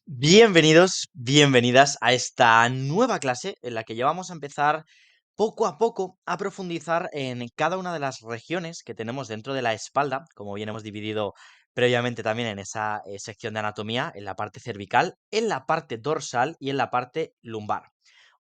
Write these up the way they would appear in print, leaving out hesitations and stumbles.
Bienvenidos, bienvenidas a esta nueva clase en la que ya vamos a empezar poco a poco a profundizar en cada una de las regiones que tenemos dentro de la espalda, como bien hemos dividido previamente también en esa sección de anatomía, en la parte cervical, en la parte dorsal y en la parte lumbar.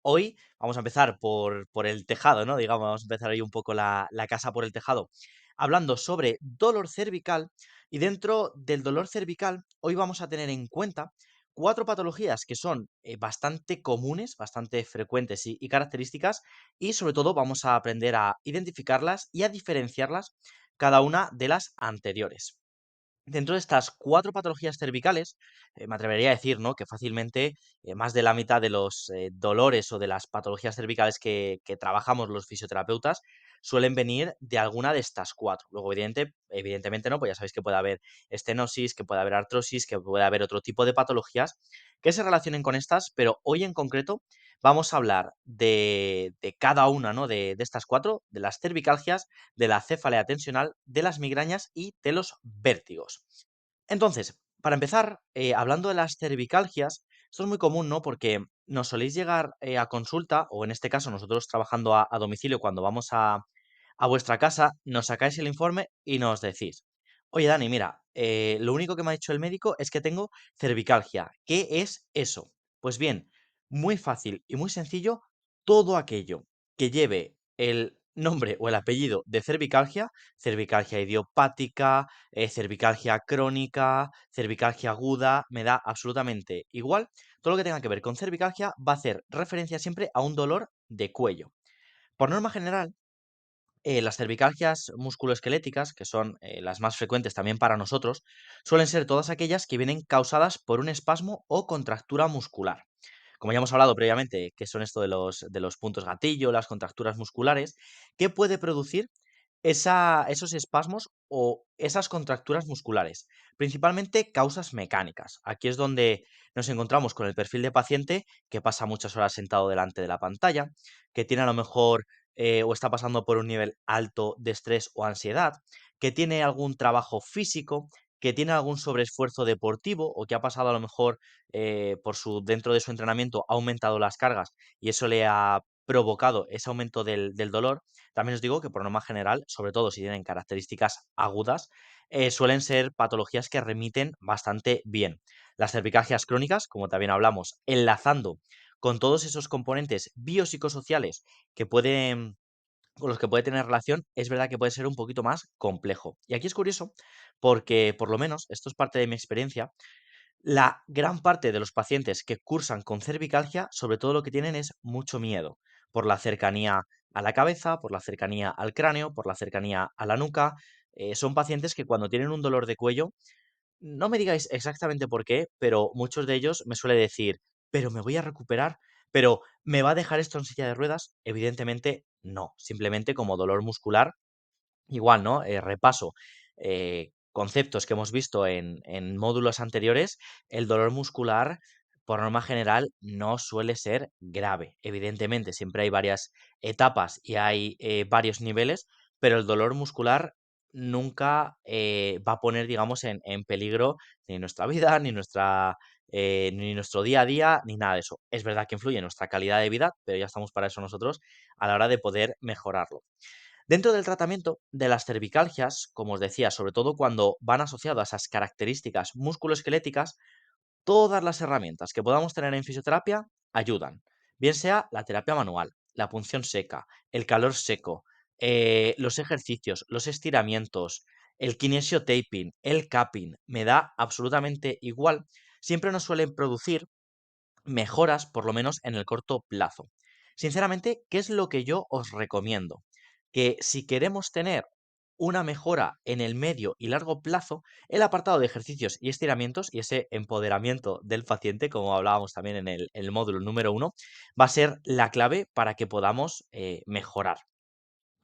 Hoy vamos a empezar por el tejado, ¿no? Digamos, vamos a empezar ahí un poco la casa por el tejado, hablando sobre dolor cervical y dentro del dolor cervical hoy vamos a tener en cuenta cuatro patologías que son bastante comunes, bastante frecuentes y características y sobre todo vamos a aprender a identificarlas y a diferenciarlas cada una de las anteriores. Dentro de estas cuatro patologías cervicales, me atrevería a decir, ¿no?, que fácilmente más de la mitad de los dolores o de las patologías cervicales que trabajamos los fisioterapeutas suelen venir de alguna de estas cuatro. Luego, evidentemente, ¿no? Pues ya sabéis que puede haber estenosis, que puede haber artrosis, que puede haber otro tipo de patologías que se relacionen con estas, pero hoy en concreto vamos a hablar de cada una, ¿no?, de estas cuatro, de las cervicalgias, de la cefalea tensional, de las migrañas y de los vértigos. Entonces, para empezar, hablando de las cervicalgias, esto es muy común, ¿no? Porque nos soléis llegar a consulta, o en este caso nosotros trabajando a domicilio cuando vamos a vuestra casa, nos sacáis el informe y nos decís, oye Dani, mira, lo único que me ha dicho el médico es que tengo cervicalgia. ¿Qué es eso? Pues bien, muy fácil y muy sencillo, todo aquello que lleve el nombre o el apellido de cervicalgia, cervicalgia idiopática, cervicalgia crónica, cervicalgia aguda, me da absolutamente igual. Todo lo que tenga que ver con cervicalgia va a hacer referencia siempre a un dolor de cuello. Por norma general, las cervicalgias musculoesqueléticas, que son las más frecuentes también para nosotros, suelen ser todas aquellas que vienen causadas por un espasmo o contractura muscular. Como ya hemos hablado previamente, que son esto de los puntos gatillo, las contracturas musculares, ¿qué puede producir esos espasmos o esas contracturas musculares? Principalmente causas mecánicas. Aquí es donde nos encontramos con el perfil de paciente que pasa muchas horas sentado delante de la pantalla, que tiene a lo mejor o está pasando por un nivel alto de estrés o ansiedad, que tiene algún trabajo físico, que tiene algún sobreesfuerzo deportivo o que ha pasado a lo mejor dentro de su entrenamiento ha aumentado las cargas y eso le ha provocado ese aumento del dolor. También os digo que por norma general, sobre todo si tienen características agudas, suelen ser patologías que remiten bastante bien. Las cervicalgias crónicas, como también hablamos, enlazando con todos esos componentes biopsicosociales que pueden, con los que puede tener relación, es verdad que puede ser un poquito más complejo. Y aquí es curioso porque, por lo menos, esto es parte de mi experiencia, la gran parte de los pacientes que cursan con cervicalgia, sobre todo lo que tienen es mucho miedo por la cercanía a la cabeza, por la cercanía al cráneo, por la cercanía a la nuca. Son pacientes que cuando tienen un dolor de cuello, no me digáis exactamente por qué, pero muchos de ellos me suele decir, pero me voy a recuperar, pero ¿me va a dejar esto en silla de ruedas? Evidentemente no, simplemente como dolor muscular. Igual, ¿no? Repaso, conceptos que hemos visto en módulos anteriores, el dolor muscular, por norma general, no suele ser grave. Evidentemente, siempre hay varias etapas y hay varios niveles, pero el dolor muscular nunca va a poner, digamos, en peligro ni nuestra vida, ni nuestro día a día, ni nada de eso. Es verdad que influye en nuestra calidad de vida, pero ya estamos para eso nosotros a la hora de poder mejorarlo. Dentro del tratamiento de las cervicalgias, como os decía, sobre todo cuando van asociadas a esas características musculoesqueléticas, todas las herramientas que podamos tener en fisioterapia ayudan. Bien sea la terapia manual, la punción seca, el calor seco, los ejercicios, los estiramientos, el kinesio taping, el capping, me da absolutamente igual. Siempre nos suelen producir mejoras, por lo menos en el corto plazo. Sinceramente, ¿qué es lo que yo os recomiendo? Que si queremos tener una mejora en el medio y largo plazo, el apartado de ejercicios y estiramientos y ese empoderamiento del paciente, como hablábamos también en el módulo número uno, va a ser la clave para que podamos mejorar.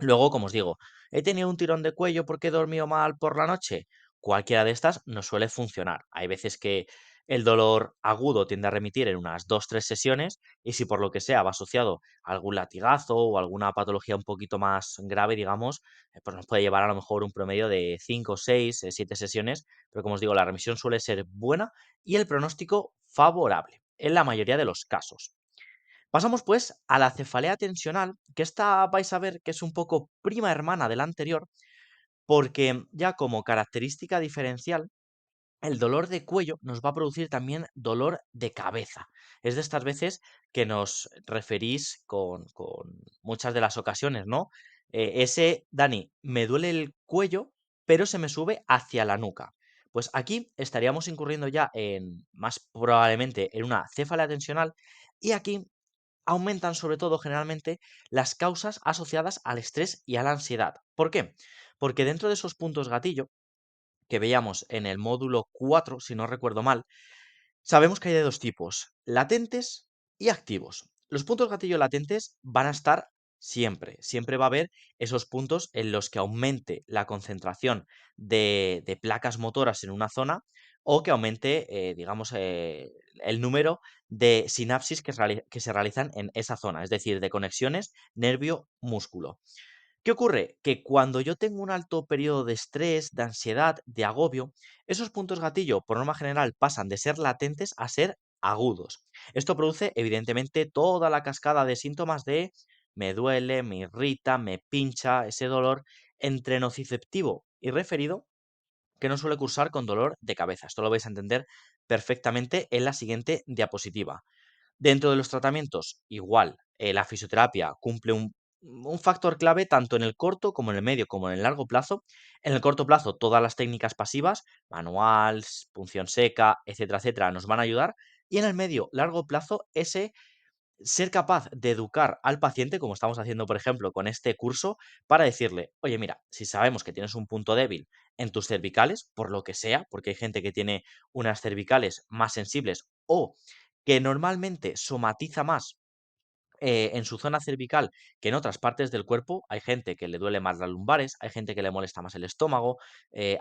Luego, como os digo, he tenido un tirón de cuello porque he dormido mal por la noche. Cualquiera de estas nos suele funcionar. Hay veces que El dolor agudo tiende a remitir en unas 2 3 sesiones y si por lo que sea va asociado a algún latigazo o alguna patología un poquito más grave, digamos, pues nos puede llevar a lo mejor un promedio de 5 6 7 sesiones, pero como os digo, la remisión suele ser buena y el pronóstico favorable en la mayoría de los casos. Pasamos pues a la cefalea tensional, que esta vais a ver que es un poco prima hermana de la anterior, porque ya como característica diferencial, el dolor de cuello nos va a producir también dolor de cabeza. Es de estas veces que nos referís con muchas de las ocasiones, ¿no? Dani, me duele el cuello, pero se me sube hacia la nuca. Pues aquí estaríamos incurriendo ya más probablemente, en una cefalea tensional y aquí aumentan sobre todo generalmente las causas asociadas al estrés y a la ansiedad. ¿Por qué? Porque dentro de esos puntos gatillo que veíamos en el módulo 4, si no recuerdo mal, sabemos que hay de dos tipos, latentes y activos. Los puntos gatillo latentes van a estar siempre, siempre va a haber esos puntos en los que aumente la concentración de placas motoras en una zona o que aumente, digamos, el número de sinapsis que se realizan en esa zona, es decir, de conexiones nervio-músculo. ¿Qué ocurre? Que cuando yo tengo un alto periodo de estrés, de ansiedad, de agobio, esos puntos gatillo, por norma general, pasan de ser latentes a ser agudos. Esto produce, evidentemente, toda la cascada de síntomas de me duele, me irrita, me pincha, ese dolor entre nociceptivo y referido que no suele cursar con dolor de cabeza. Esto lo vais a entender perfectamente en la siguiente diapositiva. Dentro de los tratamientos, igual, la fisioterapia cumple un factor clave tanto en el corto como en el medio como en el largo plazo. En el corto plazo, todas las técnicas pasivas, manual, punción seca, etcétera, etcétera, nos van a ayudar. Y en el medio, largo plazo, ese ser capaz de educar al paciente, como estamos haciendo, por ejemplo, con este curso, para decirle, oye, mira, si sabemos que tienes un punto débil en tus cervicales, por lo que sea, porque hay gente que tiene unas cervicales más sensibles o que normalmente somatiza más en su zona cervical que en otras partes del cuerpo. Hay gente que le duele más las lumbares, hay gente que le molesta más el estómago,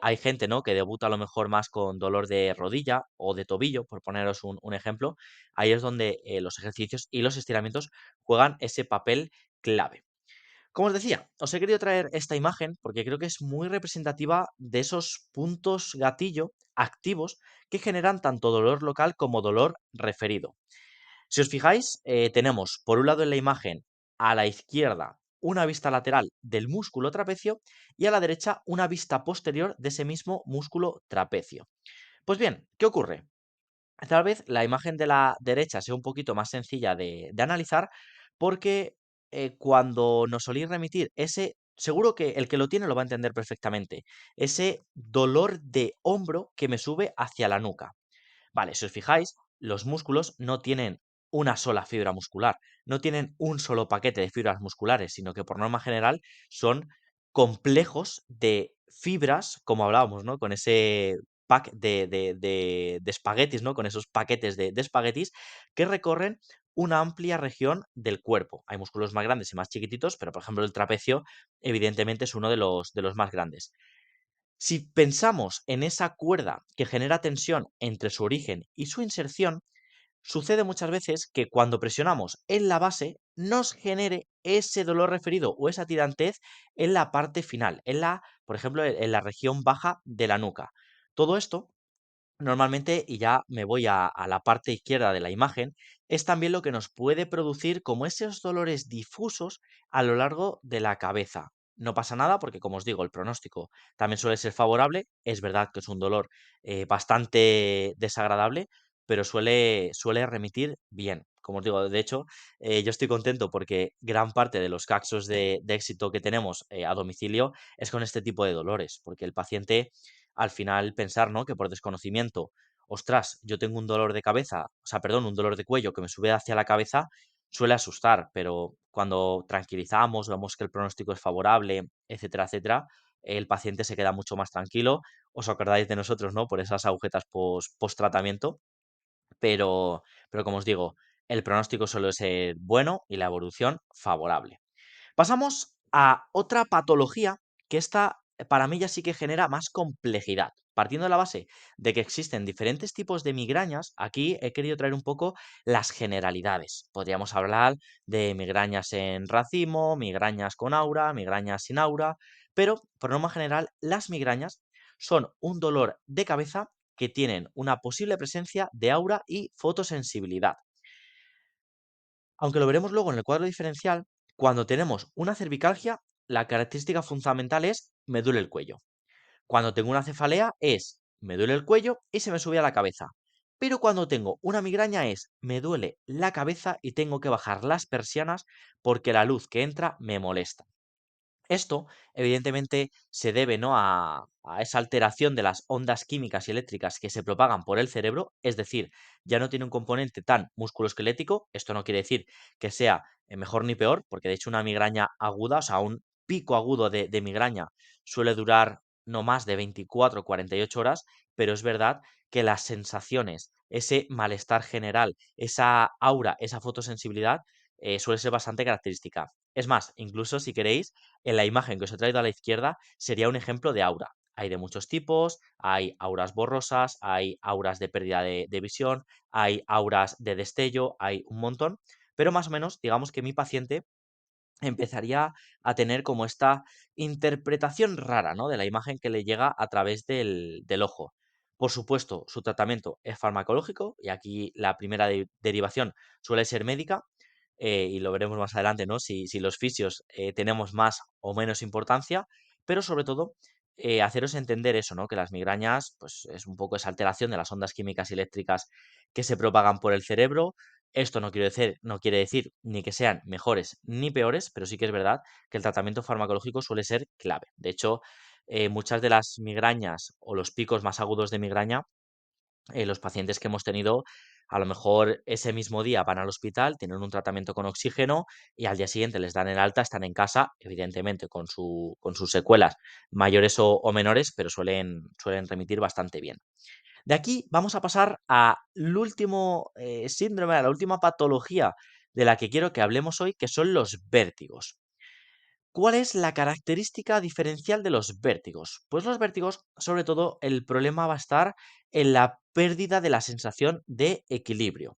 hay gente, ¿no?, que debuta a lo mejor más con dolor de rodilla o de tobillo, por poneros un ejemplo. Ahí es donde los ejercicios y los estiramientos juegan ese papel clave. Como os decía, os he querido traer esta imagen porque creo que es muy representativa de esos puntos gatillo activos que generan tanto dolor local como dolor referido. Si os fijáis, tenemos por un lado en la imagen a la izquierda una vista lateral del músculo trapecio y a la derecha una vista posterior de ese mismo músculo trapecio. Pues bien, ¿qué ocurre? Tal vez la imagen de la derecha sea un poquito más sencilla de analizar porque cuando nos solís remitir seguro que el que lo tiene lo va a entender perfectamente, ese dolor de hombro que me sube hacia la nuca. Vale, si os fijáis, los músculos no tienen una sola fibra muscular, no tienen un solo paquete de fibras musculares, sino que por norma general son complejos de fibras, como hablábamos, ¿no? Con ese pack de espaguetis, ¿no? Con esos paquetes de espaguetis que recorren una amplia región del cuerpo. Hay músculos más grandes y más chiquititos, pero por ejemplo el trapecio evidentemente es uno de los más grandes. Si pensamos en esa cuerda que genera tensión entre su origen y su inserción, sucede muchas veces que cuando presionamos en la base nos genere ese dolor referido o esa tirantez en la parte final, por ejemplo, en la región baja de la nuca. Todo esto normalmente, y ya me voy a la parte izquierda de la imagen, es también lo que nos puede producir como esos dolores difusos a lo largo de la cabeza. No pasa nada porque, como os digo, el pronóstico también suele ser favorable. Es verdad que es un dolor bastante desagradable, pero suele remitir bien. Como os digo, de hecho, yo estoy contento porque gran parte de los casos de éxito que tenemos a domicilio es con este tipo de dolores, porque el paciente al final pensar, ¿no?, que por desconocimiento, ostras, yo tengo un dolor de cabeza, o sea, perdón, un dolor de cuello que me sube hacia la cabeza, suele asustar, pero cuando tranquilizamos, vemos que el pronóstico es favorable, etcétera, etcétera, el paciente se queda mucho más tranquilo. Os acordáis de nosotros, ¿no?, por esas agujetas post-tratamiento, pero como os digo, el pronóstico suele ser bueno y la evolución favorable. Pasamos a otra patología que esta para mí ya sí que genera más complejidad. Partiendo de la base de que existen diferentes tipos de migrañas, aquí he querido traer un poco las generalidades. Podríamos hablar de migrañas en racimo, migrañas con aura, migrañas sin aura, pero por norma general las migrañas son un dolor de cabeza que tienen una posible presencia de aura y fotosensibilidad. Aunque lo veremos luego en el cuadro diferencial, cuando tenemos una cervicalgia, la característica fundamental es me duele el cuello. Cuando tengo una cefalea es me duele el cuello y se me sube a la cabeza. Pero cuando tengo una migraña es me duele la cabeza y tengo que bajar las persianas porque la luz que entra me molesta. Esto, evidentemente, se debe, ¿no?, a esa alteración de las ondas químicas y eléctricas que se propagan por el cerebro, es decir, ya no tiene un componente tan musculoesquelético. Esto no quiere decir que sea mejor ni peor, porque de hecho una migraña aguda, o sea, un pico agudo de migraña suele durar no más de 24 o 48 horas, pero es verdad que las sensaciones, ese malestar general, esa aura, esa fotosensibilidad, suele ser bastante característica. Es más, incluso si queréis, en la imagen que os he traído a la izquierda sería un ejemplo de aura. Hay de muchos tipos, hay auras borrosas, hay auras de pérdida de visión, hay auras de destello, hay un montón, pero más o menos digamos que mi paciente empezaría a tener como esta interpretación rara, ¿no?, de la imagen que le llega a través del ojo. Por supuesto, su tratamiento es farmacológico y aquí la primera derivación suele ser médica, y lo veremos más adelante, ¿no? Si los fisios tenemos más o menos importancia, pero sobre todo haceros entender eso, ¿no? Que las migrañas, pues es un poco esa alteración de las ondas químicas y eléctricas que se propagan por el cerebro. Esto no quiere decir ni que sean mejores ni peores, pero sí que es verdad que el tratamiento farmacológico suele ser clave. De hecho, muchas de las migrañas o los picos más agudos de migraña, los pacientes que hemos tenido, a lo mejor ese mismo día van al hospital, tienen un tratamiento con oxígeno y al día siguiente les dan el alta, están en casa, evidentemente con sus secuelas mayores o menores, pero suelen remitir bastante bien. De aquí vamos a pasar al último síndrome, a la última patología de la que quiero que hablemos hoy, que son los vértigos. ¿Cuál es la característica diferencial de los vértigos? Pues los vértigos, sobre todo, el problema va a estar en la pérdida de la sensación de equilibrio.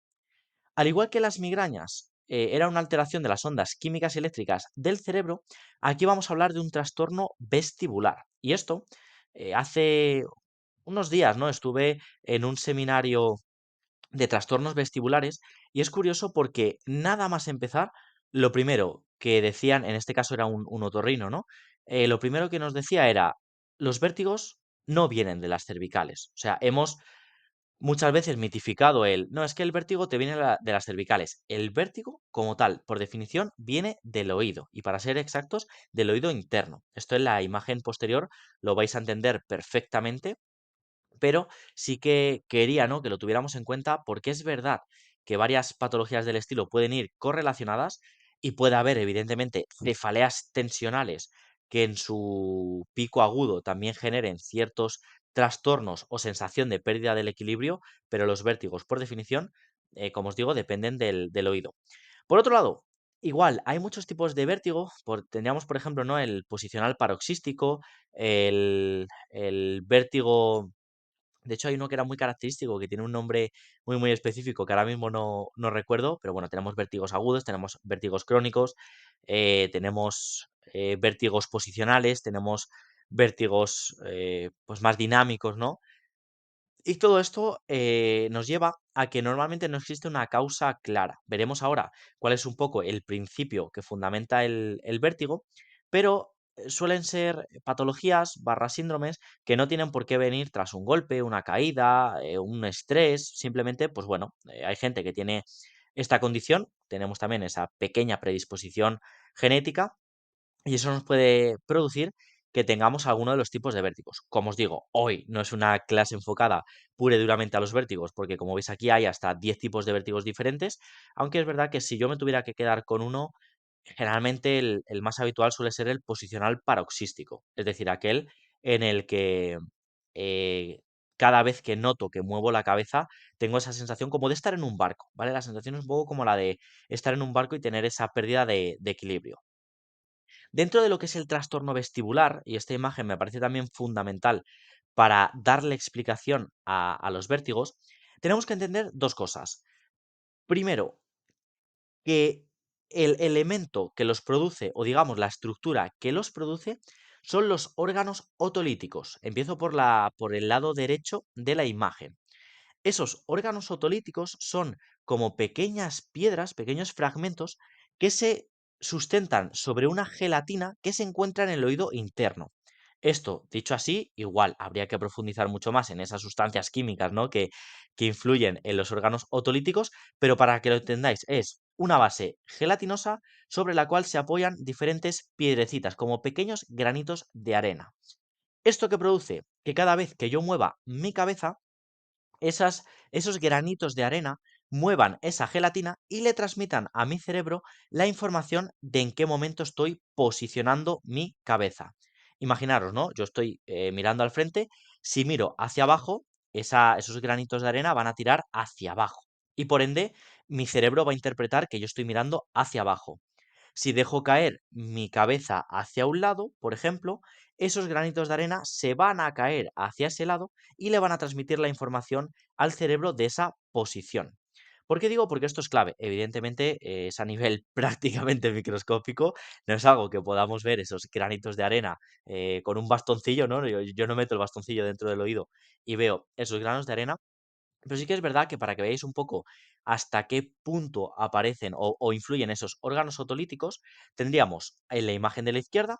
Al igual que las migrañas, era una alteración de las ondas químicas y eléctricas del cerebro, aquí vamos a hablar de un trastorno vestibular. Y esto, hace unos días, ¿no?, estuve en un seminario de trastornos vestibulares y es curioso porque nada más empezar, lo primero que decían, en este caso era un otorrino, ¿no? Lo primero que nos decía era, los vértigos no vienen de las cervicales. O sea, hemos muchas veces mitificado no, es que el vértigo te viene de las cervicales. El vértigo, como tal, por definición, viene del oído y para ser exactos, del oído interno. Esto en la imagen posterior lo vais a entender perfectamente, pero sí que quería, ¿no?, que lo tuviéramos en cuenta porque es verdad que varias patologías del estilo pueden ir correlacionadas y puede haber, evidentemente, cefaleas tensionales que en su pico agudo también generen ciertos trastornos o sensación de pérdida del equilibrio, pero los vértigos, por definición, como os digo, dependen del oído. Por otro lado, igual, hay muchos tipos de vértigo. Tendríamos, por ejemplo, ¿no?, el posicional paroxístico, el vértigo. De hecho, hay uno que era muy característico, que tiene un nombre muy, muy específico, que ahora mismo no recuerdo, pero bueno, tenemos vértigos agudos, tenemos vértigos crónicos, tenemos vértigos posicionales, tenemos vértigos pues más dinámicos, ¿no? Y todo esto nos lleva a que normalmente no existe una causa clara. Veremos ahora cuál es un poco el principio que fundamenta el vértigo, pero suelen ser patologías barra síndromes que no tienen por qué venir tras un golpe, una caída, un estrés. Simplemente, pues bueno, hay gente que tiene esta condición, tenemos también esa pequeña predisposición genética y eso nos puede producir que tengamos alguno de los tipos de vértigos. Como os digo, hoy no es una clase enfocada pura y duramente a los vértigos, porque como veis aquí hay hasta 10 tipos de vértigos diferentes, aunque es verdad que si yo me tuviera que quedar con uno, generalmente el más habitual suele ser el posicional paroxístico, es decir, aquel en el que eh, cada vez que noto que muevo la cabeza, tengo esa sensación como de estar en un barco, ¿vale? La sensación es un poco como la de estar en un barco y tener esa pérdida de equilibrio. Dentro de lo que es el trastorno vestibular, y esta imagen me parece también fundamental para darle explicación a los vértigos, tenemos que entender dos cosas. Primero, que el elemento que los produce, o digamos la estructura que los produce, son los órganos otolíticos. Empiezo por el lado derecho de la imagen. Esos órganos otolíticos son como pequeñas piedras, pequeños fragmentos que se sustentan sobre una gelatina que se encuentra en el oído interno. Esto, dicho así, igual habría que profundizar mucho más en esas sustancias químicas, ¿no? que influyen en los órganos otolíticos, pero para que lo entendáis, es una base gelatinosa sobre la cual se apoyan diferentes piedrecitas, como pequeños granitos de arena. ¿Esto que produce? Que cada vez que yo mueva mi cabeza, esos granitos de arena muevan esa gelatina y le transmitan a mi cerebro la información de en qué momento estoy posicionando mi cabeza. Imaginaros, ¿no? Yo estoy mirando al frente, si miro hacia abajo, esos granitos de arena van a tirar hacia abajo y por ende mi cerebro va a interpretar que yo estoy mirando hacia abajo. Si dejo caer mi cabeza hacia un lado, por ejemplo, esos granitos de arena se van a caer hacia ese lado y le van a transmitir la información al cerebro de esa posición. ¿Por qué digo? Porque esto es clave. Evidentemente, es a nivel prácticamente microscópico, no es algo que podamos ver esos granitos de arena con un bastoncillo, ¿no? Yo no meto el bastoncillo dentro del oído y veo esos granos de arena, pero sí que es verdad que para que veáis un poco hasta qué punto aparecen o influyen esos órganos otolíticos, tendríamos en la imagen de la izquierda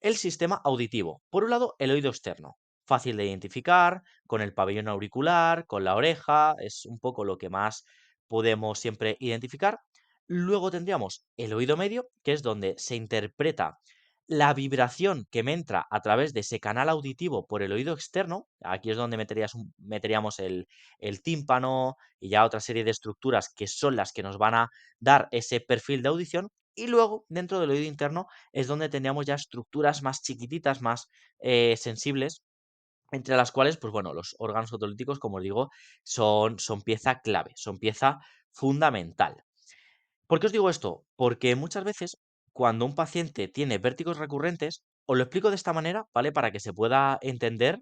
el sistema auditivo. Por un lado, el oído externo, fácil de identificar, con el pabellón auricular, con la oreja, es un poco lo que más podemos siempre identificar. Luego tendríamos el oído medio, que es donde se interpreta la vibración que me entra a través de ese canal auditivo por el oído externo. Aquí es donde meteríamos el tímpano y ya otra serie de estructuras que son las que nos van a dar ese perfil de audición. Y luego, dentro del oído interno, es donde tendríamos ya estructuras más chiquititas, más sensibles, entre las cuales, pues bueno, los órganos otolíticos, como os digo, son pieza clave, son pieza fundamental. ¿Por qué os digo esto? Porque muchas veces, cuando un paciente tiene vértigos recurrentes, os lo explico de esta manera, ¿vale? Para que se pueda entender.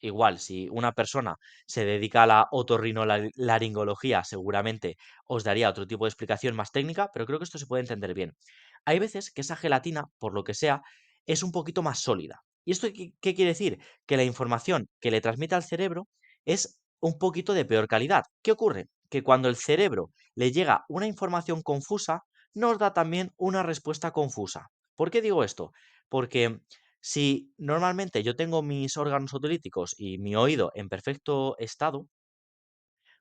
Igual, si una persona se dedica a la otorrinolaringología, seguramente os daría otro tipo de explicación más técnica, pero creo que esto se puede entender bien. Hay veces que esa gelatina, por lo que sea, es un poquito más sólida. ¿Y esto qué quiere decir? Que la información que le transmite al cerebro es un poquito de peor calidad. ¿Qué ocurre? Que cuando el cerebro le llega una información confusa, nos da también una respuesta confusa. ¿Por qué digo esto? Porque si normalmente yo tengo mis órganos otolíticos y mi oído en perfecto estado,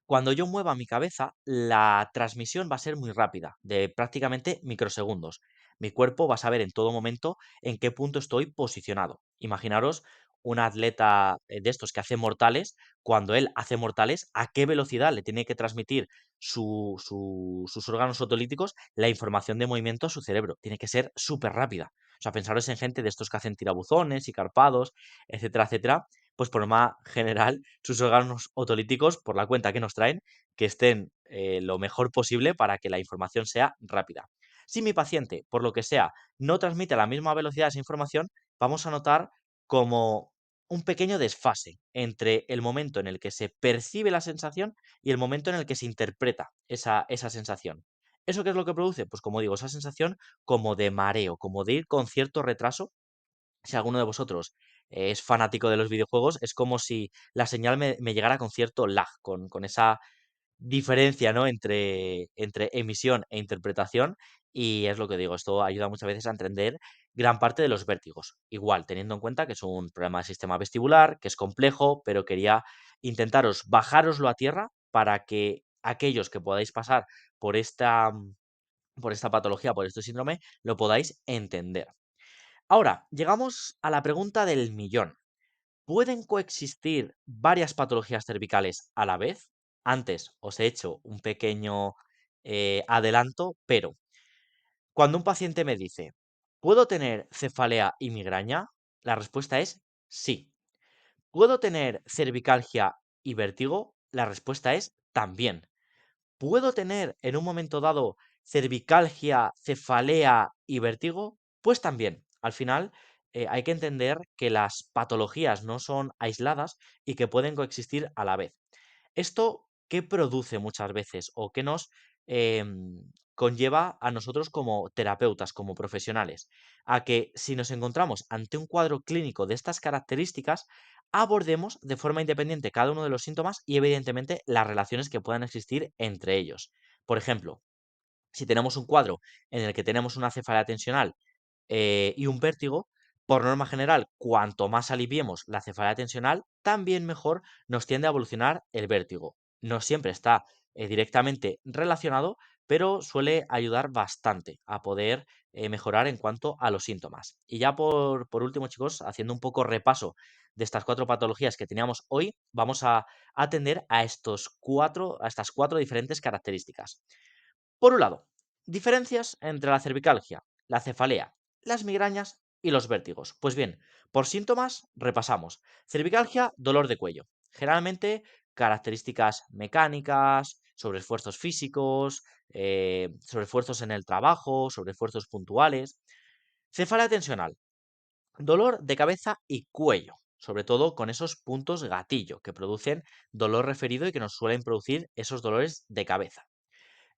cuando yo mueva mi cabeza, la transmisión va a ser muy rápida, de prácticamente microsegundos. Mi cuerpo va a saber en todo momento en qué punto estoy posicionado. Imaginaros un atleta de estos que hace mortales, cuando él hace mortales, a qué velocidad le tiene que transmitir sus órganos otolíticos la información de movimiento a su cerebro. Tiene que ser súper rápida. O sea, pensaros en gente de estos que hacen tirabuzones y carpados, etcétera, etcétera, pues por norma general sus órganos otolíticos, por la cuenta que nos traen, que estén lo mejor posible para que la información sea rápida. Si mi paciente, por lo que sea, no transmite a la misma velocidad esa información, vamos a notar como un pequeño desfase entre el momento en el que se percibe la sensación y el momento en el que se interpreta esa sensación. ¿Eso qué es lo que produce? Pues como digo, esa sensación como de mareo, como de ir con cierto retraso. Si alguno de vosotros es fanático de los videojuegos, es como si la señal me llegara con cierto lag, con esa diferencia, ¿no? entre emisión e interpretación. Y es lo que digo, esto ayuda muchas veces a entender gran parte de los vértigos. Igual, teniendo en cuenta que es un problema del sistema vestibular, que es complejo, pero quería intentaros bajároslo a tierra para que aquellos que podáis pasar por esta patología, por este síndrome, lo podáis entender. Ahora, llegamos a la pregunta del millón. ¿Pueden coexistir varias patologías cervicales a la vez? Antes os he hecho un pequeño adelanto, pero cuando un paciente me dice, ¿puedo tener cefalea y migraña? La respuesta es sí. ¿Puedo tener cervicalgia y vértigo? La respuesta es también. ¿Puedo tener en un momento dado cervicalgia, cefalea y vértigo? Pues también. Al final, hay que entender que las patologías no son aisladas y que pueden coexistir a la vez. ¿Esto qué produce muchas veces o qué nos conlleva a nosotros como terapeutas, como profesionales? A que si nos encontramos ante un cuadro clínico de estas características, abordemos de forma independiente cada uno de los síntomas y evidentemente las relaciones que puedan existir entre ellos. Por ejemplo, si tenemos un cuadro en el que tenemos una cefalea tensional y un vértigo, por norma general, cuanto más aliviemos la cefalea tensional, también mejor nos tiende a evolucionar el vértigo. No siempre está directamente relacionado, pero suele ayudar bastante a poder mejorar en cuanto a los síntomas. Y ya por último, chicos, haciendo un poco repaso de estas cuatro patologías que teníamos hoy, vamos a atender a estas cuatro diferentes características. Por un lado, diferencias entre la cervicalgia, la cefalea, las migrañas y los vértigos. Pues bien, por síntomas repasamos. Cervicalgia, dolor de cuello. Generalmente características mecánicas, sobreesfuerzos físicos, sobreesfuerzos en el trabajo, sobreesfuerzos puntuales. Cefalea tensional, dolor de cabeza y cuello, sobre todo con esos puntos gatillo que producen dolor referido y que nos suelen producir esos dolores de cabeza.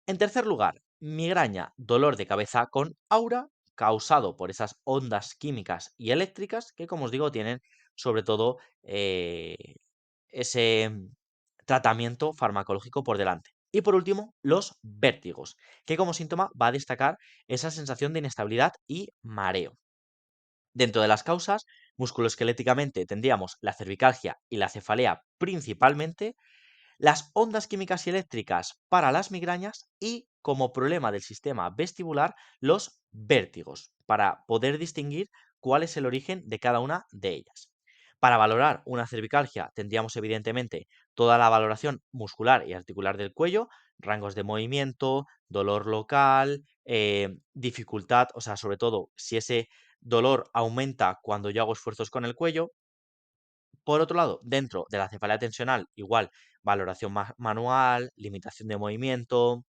En tercer lugar, migraña, dolor de cabeza con aura causado por esas ondas químicas y eléctricas que, como os digo, tienen sobre todo ese tratamiento farmacológico por delante. Y por último, los vértigos, que como síntoma va a destacar esa sensación de inestabilidad y mareo. Dentro de las causas, musculoesqueléticamente tendríamos la cervicalgia y la cefalea principalmente, las ondas químicas y eléctricas para las migrañas y, como problema del sistema vestibular, los vértigos, para poder distinguir cuál es el origen de cada una de ellas. Para valorar una cervicalgia tendríamos evidentemente toda la valoración muscular y articular del cuello, rangos de movimiento, dolor local, dificultad, o sea, sobre todo si ese dolor aumenta cuando yo hago esfuerzos con el cuello. Por otro lado, dentro de la cefalea tensional, igual, valoración manual, limitación de movimiento,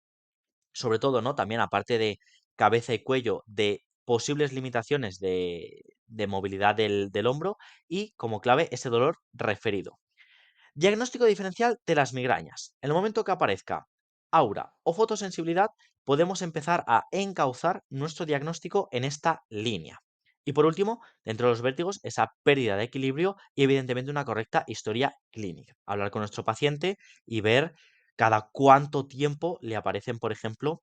sobre todo, ¿no? También, aparte de cabeza y cuello, de posibles limitaciones de movilidad del hombro y, como clave, ese dolor referido. Diagnóstico diferencial de las migrañas. En el momento que aparezca aura o fotosensibilidad, podemos empezar a encauzar nuestro diagnóstico en esta línea. Y por último, dentro de los vértigos, esa pérdida de equilibrio y evidentemente una correcta historia clínica. Hablar con nuestro paciente y ver cada cuánto tiempo le aparecen, por ejemplo,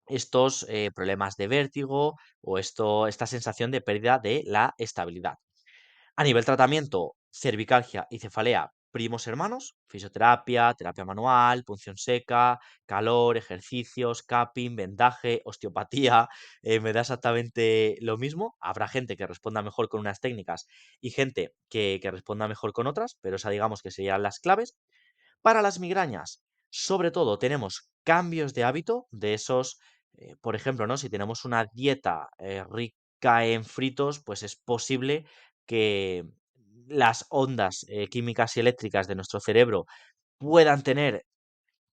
estos problemas de vértigo o esta sensación de pérdida de la estabilidad. A nivel tratamiento, cervicalgia y cefalea, primos hermanos, fisioterapia, terapia manual, punción seca, calor, ejercicios, capping, vendaje, osteopatía, me da exactamente lo mismo. Habrá gente que responda mejor con unas técnicas y gente que responda mejor con otras, pero esa digamos que serían las claves. Para las migrañas, sobre todo, tenemos cambios de hábito de esos, por ejemplo, ¿no? Si tenemos una dieta rica en fritos, pues es posible que las ondas químicas y eléctricas de nuestro cerebro puedan tener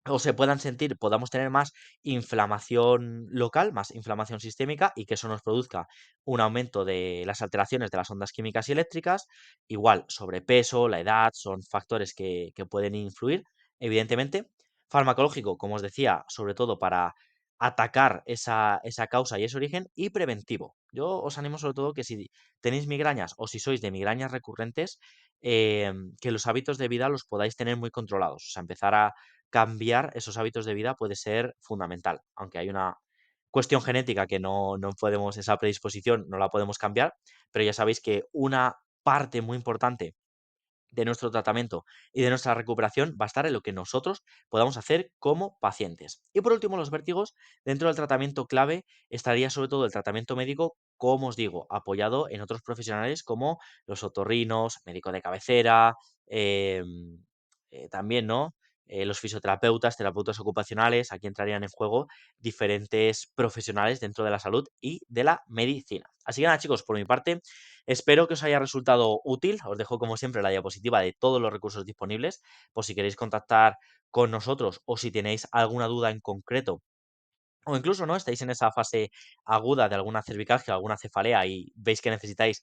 o se puedan sentir, podamos tener más inflamación local, más inflamación sistémica y que eso nos produzca un aumento de las alteraciones de las ondas químicas y eléctricas. Igual, sobrepeso, la edad, son factores que pueden influir, evidentemente. Farmacológico, como os decía, sobre todo para atacar esa causa y ese origen, y preventivo. Yo os animo sobre todo que si tenéis migrañas o si sois de migrañas recurrentes, que los hábitos de vida los podáis tener muy controlados. O sea, empezar a cambiar esos hábitos de vida puede ser fundamental, aunque hay una cuestión genética que no podemos, esa predisposición no la podemos cambiar, pero ya sabéis que una parte muy importante de nuestro tratamiento y de nuestra recuperación va a estar en lo que nosotros podamos hacer como pacientes. Y por último, los vértigos, dentro del tratamiento clave estaría sobre todo el tratamiento médico, como os digo, apoyado en otros profesionales como los otorrinos, médico de cabecera, también, ¿no? Los fisioterapeutas, terapeutas ocupacionales, aquí entrarían en juego diferentes profesionales dentro de la salud y de la medicina. Así que nada, chicos, por mi parte, espero que os haya resultado útil. Os dejo, como siempre, la diapositiva de todos los recursos disponibles, por si queréis contactar con nosotros o si tenéis alguna duda en concreto o incluso, ¿no? Estáis en esa fase aguda de alguna cervicalgia, alguna cefalea y veis que necesitáis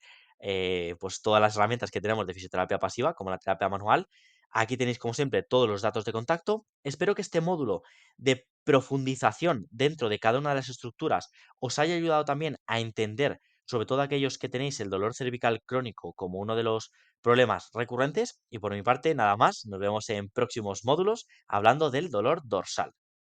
pues todas las herramientas que tenemos de fisioterapia pasiva, como la terapia manual. Aquí tenéis, como siempre, todos los datos de contacto. Espero que este módulo de profundización dentro de cada una de las estructuras os haya ayudado también a entender, sobre todo aquellos que tenéis el dolor cervical crónico como uno de los problemas recurrentes. Y por mi parte, nada más. Nos vemos en próximos módulos hablando del dolor dorsal.